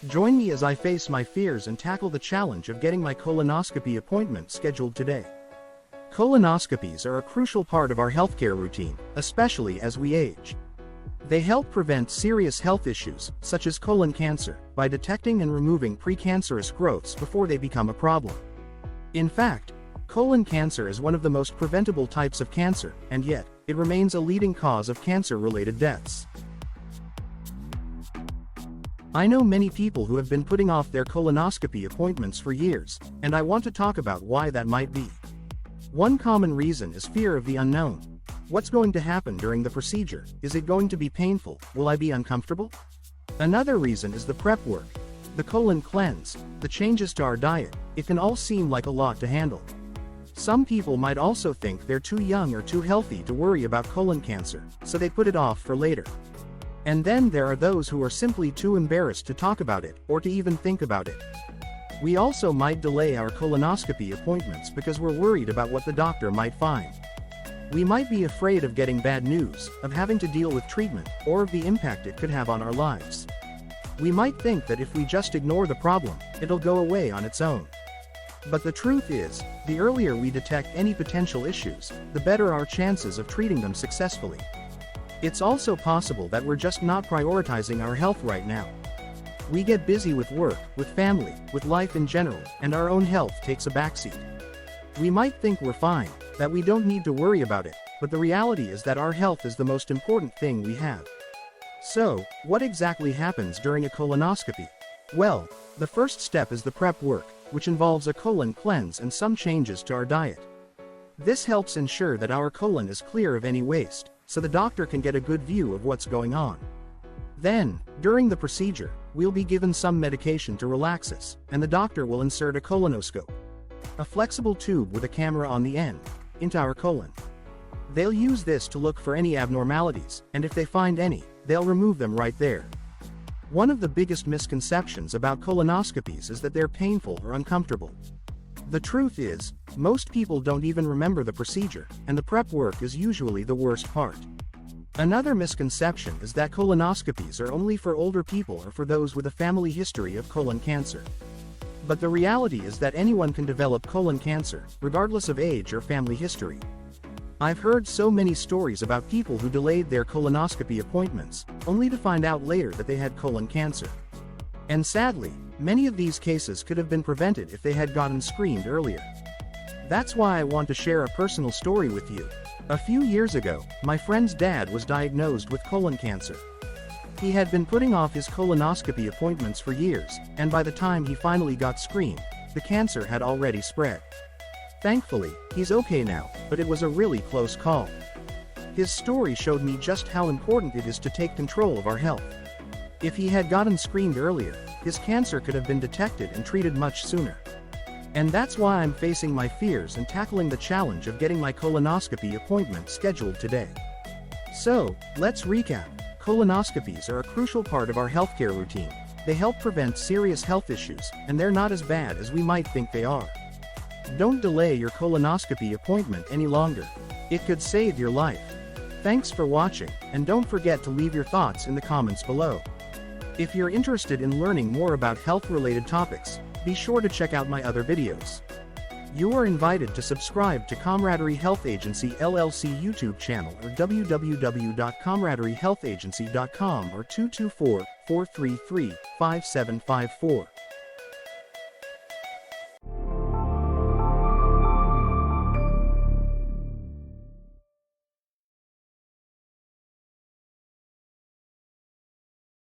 Join me as I face my fears and tackle the challenge of getting my colonoscopy appointment scheduled today. Colonoscopies are a crucial part of our healthcare routine, especially as we age. They help prevent serious health issues, such as colon cancer, by detecting and removing precancerous growths before they become a problem. In fact, colon cancer is one of the most preventable types of cancer, and yet, it remains a leading cause of cancer-related deaths. I know many people who have been putting off their colonoscopy appointments for years, and I want to talk about why that might be. One common reason is fear of the unknown. What's going to happen during the procedure? Is it going to be painful? Will I be uncomfortable? Another reason is the prep work. The colon cleanse, the changes to our diet, it can all seem like a lot to handle. Some people might also think they're too young or too healthy to worry about colon cancer, so they put it off for later. And then there are those who are simply too embarrassed to talk about it, or to even think about it. We also might delay our colonoscopy appointments because we're worried about what the doctor might find. We might be afraid of getting bad news, of having to deal with treatment, or of the impact it could have on our lives. We might think that if we just ignore the problem, it'll go away on its own. But the truth is, the earlier we detect any potential issues, the better our chances of treating them successfully. It's also possible that we're just not prioritizing our health right now. We get busy with work, with family, with life in general, and our own health takes a backseat. We might think we're fine, that we don't need to worry about it, but the reality is that our health is the most important thing we have. So, what exactly happens during a colonoscopy? Well, the first step is the prep work, which involves a colon cleanse and some changes to our diet. This helps ensure that our colon is clear of any waste, so the doctor can get a good view of what's going on. Then, during the procedure, we'll be given some medication to relax us, and the doctor will insert a colonoscope, a flexible tube with a camera on the end, into our colon. They'll use this to look for any abnormalities, and if they find any, they'll remove them right there. One of the biggest misconceptions about colonoscopies is that they're painful or uncomfortable. The truth is, most people don't even remember the procedure, and the prep work is usually the worst part. Another misconception is that colonoscopies are only for older people or for those with a family history of colon cancer. But the reality is that anyone can develop colon cancer, regardless of age or family history. I've heard so many stories about people who delayed their colonoscopy appointments, only to find out later that they had colon cancer. And sadly, many of these cases could have been prevented if they had gotten screened earlier. That's why I want to share a personal story with you. A few years ago, my friend's dad was diagnosed with colon cancer. He had been putting off his colonoscopy appointments for years, and by the time he finally got screened, the cancer had already spread. Thankfully, he's okay now, but it was a really close call. His story showed me just how important it is to take control of our health. If he had gotten screened earlier, his cancer could have been detected and treated much sooner. And that's why I'm facing my fears and tackling the challenge of getting my colonoscopy appointment scheduled today. So, let's recap. Colonoscopies are a crucial part of our healthcare routine. They help prevent serious health issues, and they're not as bad as we might think they are. Don't delay your colonoscopy appointment any longer. It could save your life. Thanks for watching, and don't forget to leave your thoughts in the comments below. If you're interested in learning more about health-related topics, be sure to check out my other videos. You are invited to subscribe to Camaraderie Health Agency LLC YouTube channel or www.camaraderiehealthagency.com or 224-433-5754.